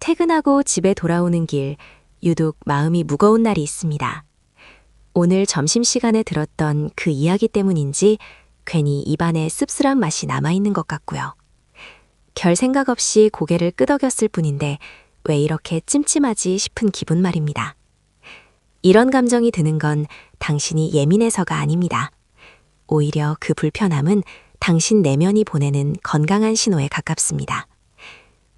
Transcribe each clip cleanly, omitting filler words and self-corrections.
퇴근하고 집에 돌아오는 길, 유독 마음이 무거운 날이 있습니다. 오늘 점심시간에 들었던 그 이야기 때문인지 괜히 입안에 씁쓸한 맛이 남아있는 것 같고요. 별 생각 없이 고개를 끄덕였을 뿐인데 왜 이렇게 찜찜하지 싶은 기분 말입니다. 이런 감정이 드는 건 당신이 예민해서가 아닙니다. 오히려 그 불편함은 당신 내면이 보내는 건강한 신호에 가깝습니다.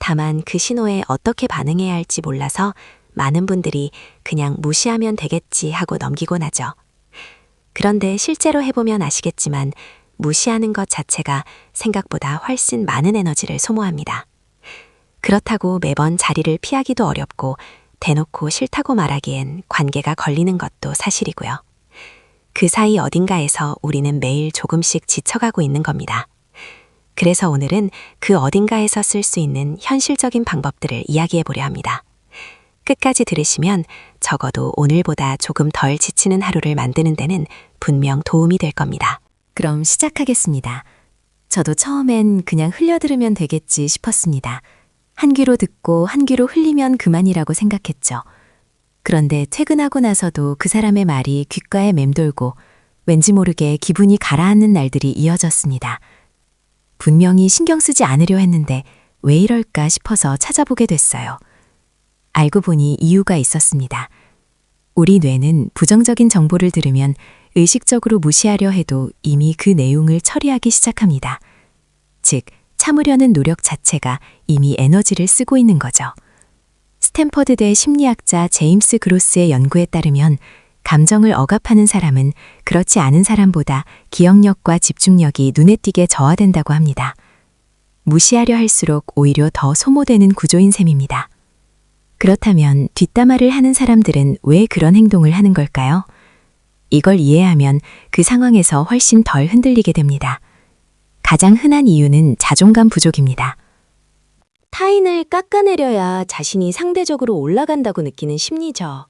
다만 그 신호에 어떻게 반응해야 할지 몰라서 많은 분들이 그냥 무시하면 되겠지 하고 넘기곤 하죠. 그런데 실제로 해보면 아시겠지만 무시하는 것 자체가 생각보다 훨씬 많은 에너지를 소모합니다. 그렇다고 매번 자리를 피하기도 어렵고 대놓고 싫다고 말하기엔 관계가 걸리는 것도 사실이고요. 그 사이 어딘가에서 우리는 매일 조금씩 지쳐가고 있는 겁니다. 그래서 오늘은 그 어딘가에서 쓸 수 있는 현실적인 방법들을 이야기해 보려 합니다. 끝까지 들으시면 적어도 오늘보다 조금 덜 지치는 하루를 만드는 데는 분명 도움이 될 겁니다. 그럼 시작하겠습니다. 저도 처음엔 그냥 흘려들으면 되겠지 싶었습니다. 한 귀로 듣고 한 귀로 흘리면 그만이라고 생각했죠. 그런데 퇴근하고 나서도 그 사람의 말이 귓가에 맴돌고 왠지 모르게 기분이 가라앉는 날들이 이어졌습니다. 분명히 신경 쓰지 않으려 했는데 왜 이럴까 싶어서 찾아보게 됐어요. 알고 보니 이유가 있었습니다. 우리 뇌는 부정적인 정보를 들으면 의식적으로 무시하려 해도 이미 그 내용을 처리하기 시작합니다. 즉, 참으려는 노력 자체가 이미 에너지를 쓰고 있는 거죠. 스탠퍼드대 심리학자 제임스 그로스의 연구에 따르면 감정을 억압하는 사람은 그렇지 않은 사람보다 기억력과 집중력이 눈에 띄게 저하된다고 합니다. 무시하려 할수록 오히려 더 소모되는 구조인 셈입니다. 그렇다면 뒷담화를 하는 사람들은 왜 그런 행동을 하는 걸까요? 이걸 이해하면 그 상황에서 훨씬 덜 흔들리게 됩니다. 가장 흔한 이유는 자존감 부족입니다. 타인을 깎아내려야 자신이 상대적으로 올라간다고 느끼는 심리죠.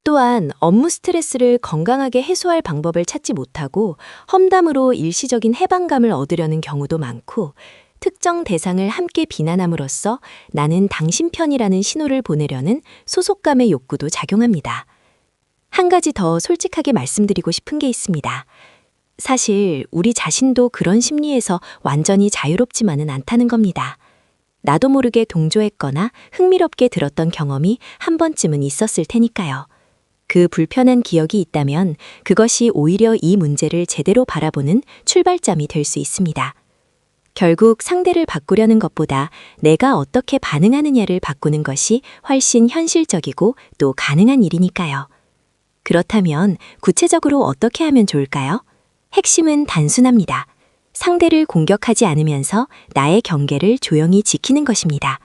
또한 업무 스트레스를 건강하게 해소할 방법을 찾지 못하고 험담으로 일시적인 해방감을 얻으려는 경우도 많고, 특정 대상을 함께 비난함으로써 나는 당신 편이라는 신호를 보내려는 소속감의 욕구도 작용합니다. 한 가지 더 솔직하게 말씀드리고 싶은 게 있습니다. 사실 우리 자신도 그런 심리에서 완전히 자유롭지만은 않다는 겁니다. 나도 모르게 동조했거나 흥미롭게 들었던 경험이 한 번쯤은 있었을 테니까요. 그 불편한 기억이 있다면 그것이 오히려 이 문제를 제대로 바라보는 출발점이 될 수 있습니다. 결국 상대를 바꾸려는 것보다 내가 어떻게 반응하느냐를 바꾸는 것이 훨씬 현실적이고 또 가능한 일이니까요. 그렇다면 구체적으로 어떻게 하면 좋을까요? 핵심은 단순합니다. 상대를 공격하지 않으면서 나의 경계를 조용히 지키는 것입니다.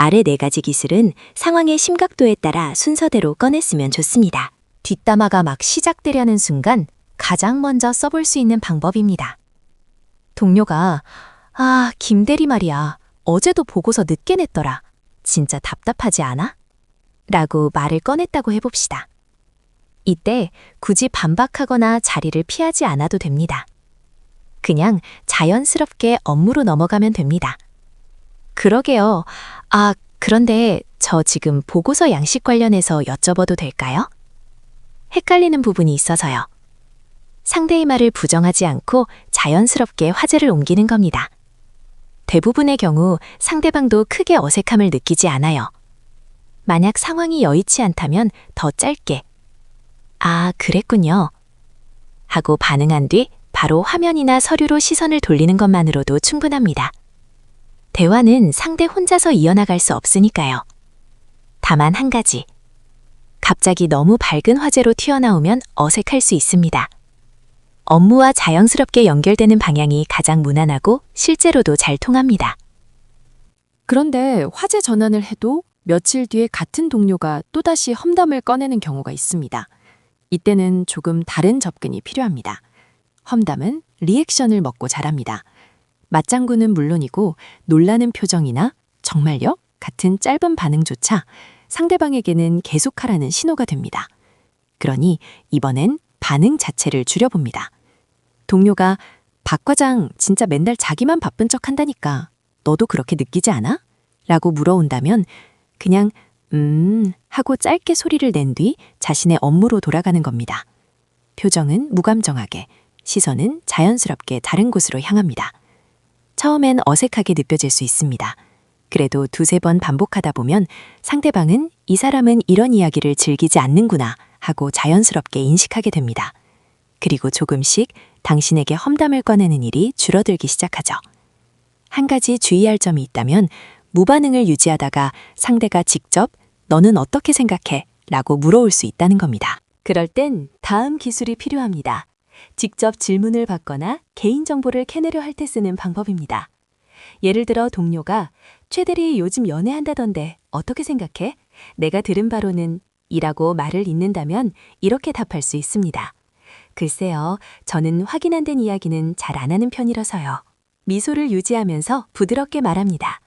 아래 4가지 기술은 상황의 심각도에 따라 순서대로 꺼냈으면 좋습니다. 뒷담화가 막 시작되려는 순간 가장 먼저 써볼 수 있는 방법입니다. 동료가 김 대리 말이야. 어제도 보고서 늦게 냈더라. 진짜 답답하지 않아? 라고 말을 꺼냈다고 해봅시다. 이때 굳이 반박하거나 자리를 피하지 않아도 됩니다. 그냥 자연스럽게 업무로 넘어가면 됩니다. 그러게요. 그런데 저 지금 보고서 양식 관련해서 여쭤봐도 될까요? 헷갈리는 부분이 있어서요. 상대의 말을 부정하지 않고 자연스럽게 화제를 옮기는 겁니다. 대부분의 경우 상대방도 크게 어색함을 느끼지 않아요. 만약 상황이 여의치 않다면 더 짧게 그랬군요. 하고 반응한 뒤 바로 화면이나 서류로 시선을 돌리는 것만으로도 충분합니다. 대화는 상대 혼자서 이어나갈 수 없으니까요. 다만 한 가지. 갑자기 너무 밝은 화제로 튀어나오면 어색할 수 있습니다. 업무와 자연스럽게 연결되는 방향이 가장 무난하고 실제로도 잘 통합니다. 그런데 화제 전환을 해도 며칠 뒤에 같은 동료가 또다시 험담을 꺼내는 경우가 있습니다. 이때는 조금 다른 접근이 필요합니다. 험담은 리액션을 먹고 자랍니다. 맞장구는 물론이고 놀라는 표정이나 정말요? 같은 짧은 반응조차 상대방에게는 계속하라는 신호가 됩니다. 그러니 이번엔 반응 자체를 줄여봅니다. 동료가 박 과장 진짜 맨날 자기만 바쁜 척 한다니까 너도 그렇게 느끼지 않아? 라고 물어온다면 그냥 하고 짧게 소리를 낸 뒤 자신의 업무로 돌아가는 겁니다. 표정은 무감정하게, 시선은 자연스럽게 다른 곳으로 향합니다. 처음엔 어색하게 느껴질 수 있습니다. 그래도 두세 번 반복하다 보면 상대방은 이 사람은 이런 이야기를 즐기지 않는구나 하고 자연스럽게 인식하게 됩니다. 그리고 조금씩 당신에게 험담을 꺼내는 일이 줄어들기 시작하죠. 한 가지 주의할 점이 있다면 무반응을 유지하다가 상대가 직접 너는 어떻게 생각해? 라고 물어올 수 있다는 겁니다. 그럴 땐 다음 기술이 필요합니다. 직접 질문을 받거나 개인정보를 캐내려 할 때 쓰는 방법입니다. 예를 들어 동료가 최대리 요즘 연애한다던데 어떻게 생각해? 내가 들은 바로는 이라고 말을 잇는다면 이렇게 답할 수 있습니다. 글쎄요, 저는 확인 안 된 이야기는 잘 안 하는 편이라서요. 미소를 유지하면서 부드럽게 말합니다.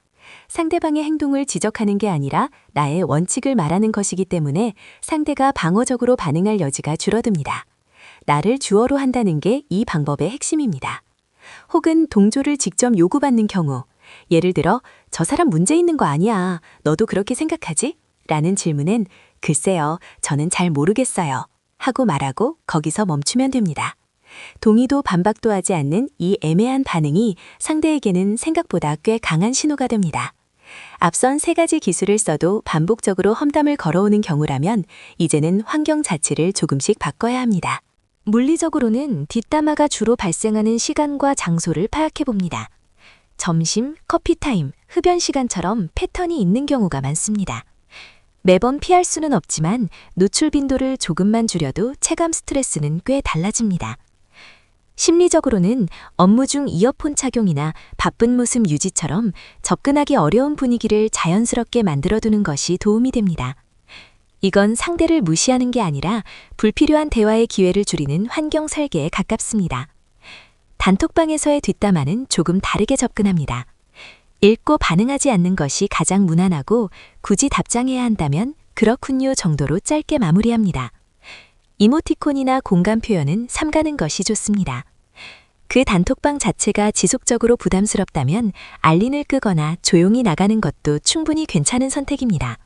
상대방의 행동을 지적하는 게 아니라 나의 원칙을 말하는 것이기 때문에 상대가 방어적으로 반응할 여지가 줄어듭니다. 나를 주어로 한다는 게 이 방법의 핵심입니다. 혹은 동조를 직접 요구받는 경우, 예를 들어 저 사람 문제 있는 거 아니야. 너도 그렇게 생각하지? 라는 질문엔 글쎄요, 저는 잘 모르겠어요. 하고 말하고 거기서 멈추면 됩니다. 동의도 반박도 하지 않는 이 애매한 반응이 상대에게는 생각보다 꽤 강한 신호가 됩니다. 앞선 세 가지 기술을 써도 반복적으로 험담을 걸어오는 경우라면 이제는 환경 자체를 조금씩 바꿔야 합니다. 물리적으로는 뒷담화가 주로 발생하는 시간과 장소를 파악해 봅니다. 점심, 커피타임, 흡연 시간처럼 패턴이 있는 경우가 많습니다. 매번 피할 수는 없지만 노출 빈도를 조금만 줄여도 체감 스트레스는 꽤 달라집니다. 심리적으로는 업무 중 이어폰 착용이나 바쁜 모습 유지처럼 접근하기 어려운 분위기를 자연스럽게 만들어두는 것이 도움이 됩니다. 이건 상대를 무시하는 게 아니라 불필요한 대화의 기회를 줄이는 환경 설계에 가깝습니다. 단톡방에서의 뒷담화는 조금 다르게 접근합니다. 읽고 반응하지 않는 것이 가장 무난하고 굳이 답장해야 한다면 그렇군요 정도로 짧게 마무리합니다. 이모티콘이나 공감 표현은 삼가는 것이 좋습니다. 그 단톡방 자체가 지속적으로 부담스럽다면 알림을 끄거나 조용히 나가는 것도 충분히 괜찮은 선택입니다.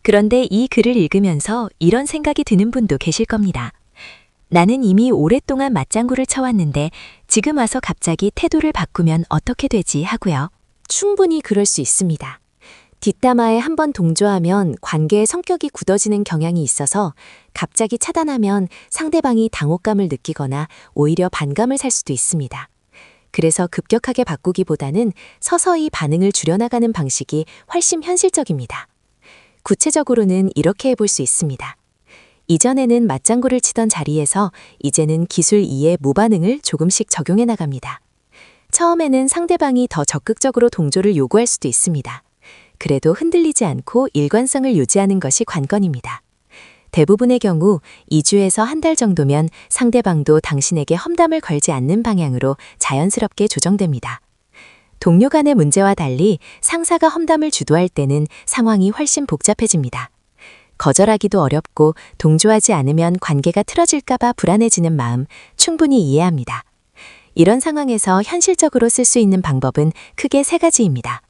그런데 이 글을 읽으면서 이런 생각이 드는 분도 계실 겁니다. 나는 이미 오랫동안 맞장구를 쳐왔는데 지금 와서 갑자기 태도를 바꾸면 어떻게 되지 하고요. 충분히 그럴 수 있습니다. 뒷담화에 한번 동조하면 관계의 성격이 굳어지는 경향이 있어서 갑자기 차단하면 상대방이 당혹감을 느끼거나 오히려 반감을 살 수도 있습니다. 그래서 급격하게 바꾸기보다는 서서히 반응을 줄여나가는 방식이 훨씬 현실적입니다. 구체적으로는 이렇게 해볼 수 있습니다. 이전에는 맞장구를 치던 자리에서 이제는 기술 2의 무반응을 조금씩 적용해 나갑니다. 처음에는 상대방이 더 적극적으로 동조를 요구할 수도 있습니다. 그래도 흔들리지 않고 일관성을 유지하는 것이 관건입니다. 대부분의 경우 2주에서 한 달 정도면 상대방도 당신에게 험담을 걸지 않는 방향으로 자연스럽게 조정됩니다. 동료 간의 문제와 달리 상사가 험담을 주도할 때는 상황이 훨씬 복잡해집니다. 거절하기도 어렵고 동조하지 않으면 관계가 틀어질까봐 불안해지는 마음 충분히 이해합니다. 이런 상황에서 현실적으로 쓸 수 있는 방법은 크게 세 가지입니다.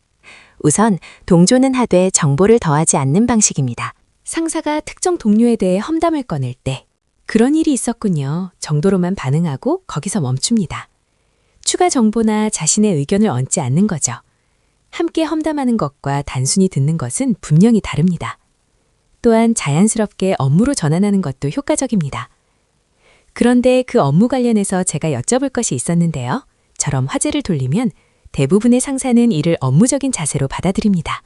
우선 동조는 하되 정보를 더하지 않는 방식입니다. 상사가 특정 동료에 대해 험담을 꺼낼 때 그런 일이 있었군요 정도로만 반응하고 거기서 멈춥니다. 추가 정보나 자신의 의견을 얹지 않는 거죠. 함께 험담하는 것과 단순히 듣는 것은 분명히 다릅니다. 또한 자연스럽게 업무로 전환하는 것도 효과적입니다. 그런데 그 업무 관련해서 제가 여쭤볼 것이 있었는데요. 처럼 화제를 돌리면 대부분의 상사는 이를 업무적인 자세로 받아들입니다.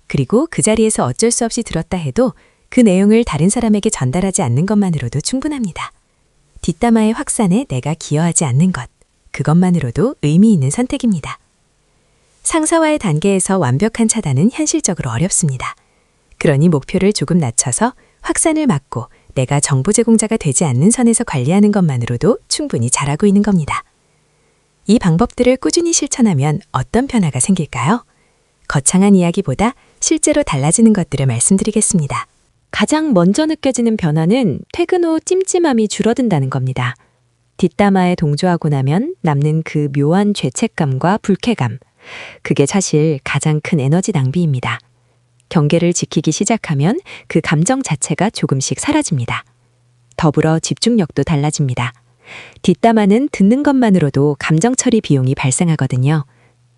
그리고 그 자리에서 어쩔 수 없이 들었다 해도 그 내용을 다른 사람에게 전달하지 않는 것만으로도 충분합니다. 뒷담화의 확산에 내가 기여하지 않는 것, 그것만으로도 의미 있는 선택입니다. 상사와의 단계에서 완벽한 차단은 현실적으로 어렵습니다. 그러니 목표를 조금 낮춰서 확산을 막고 내가 정보 제공자가 되지 않는 선에서 관리하는 것만으로도 충분히 잘하고 있는 겁니다. 이 방법들을 꾸준히 실천하면 어떤 변화가 생길까요? 거창한 이야기보다 실제로 달라지는 것들을 말씀드리겠습니다. 가장 먼저 느껴지는 변화는 퇴근 후 찜찜함이 줄어든다는 겁니다. 뒷담화에 동조하고 나면 남는 그 묘한 죄책감과 불쾌감, 그게 사실 가장 큰 에너지 낭비입니다. 경계를 지키기 시작하면 그 감정 자체가 조금씩 사라집니다. 더불어 집중력도 달라집니다. 뒷담화는 듣는 것만으로도 감정 처리 비용이 발생하거든요.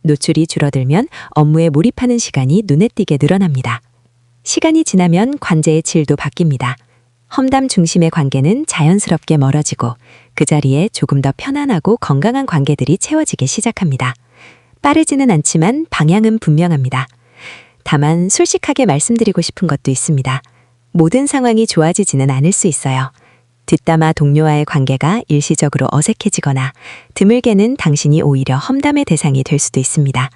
노출이 줄어들면 업무에 몰입하는 시간이 눈에 띄게 늘어납니다. 시간이 지나면 관제의 질도 바뀝니다. 험담 중심의 관계는 자연스럽게 멀어지고 그 자리에 조금 더 편안하고 건강한 관계들이 채워지기 시작합니다. 빠르지는 않지만 방향은 분명합니다. 다만 솔직하게 말씀드리고 싶은 것도 있습니다. 모든 상황이 좋아지지는 않을 수 있어요. 뒷담화 동료와의 관계가 일시적으로 어색해지거나 드물게는 당신이 오히려 험담의 대상이 될 수도 있습니다.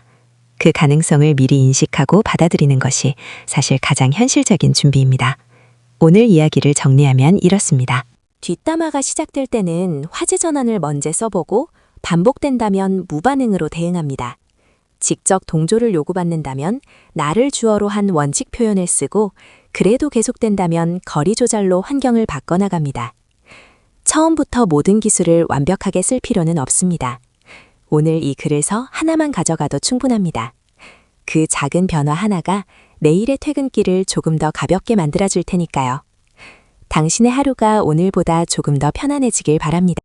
그 가능성을 미리 인식하고 받아들이는 것이 사실 가장 현실적인 준비입니다. 오늘 이야기를 정리하면 이렇습니다. 뒷담화가 시작될 때는 화제 전환을 먼저 써보고 반복된다면 무반응으로 대응합니다. 직접 동조를 요구받는다면 나를 주어로 한 원칙 표현을 쓰고 그래도 계속된다면 거리 조절로 환경을 바꿔나갑니다. 처음부터 모든 기술을 완벽하게 쓸 필요는 없습니다. 오늘 이 글에서 하나만 가져가도 충분합니다. 그 작은 변화 하나가 내일의 퇴근길을 조금 더 가볍게 만들어줄 테니까요. 당신의 하루가 오늘보다 조금 더 편안해지길 바랍니다.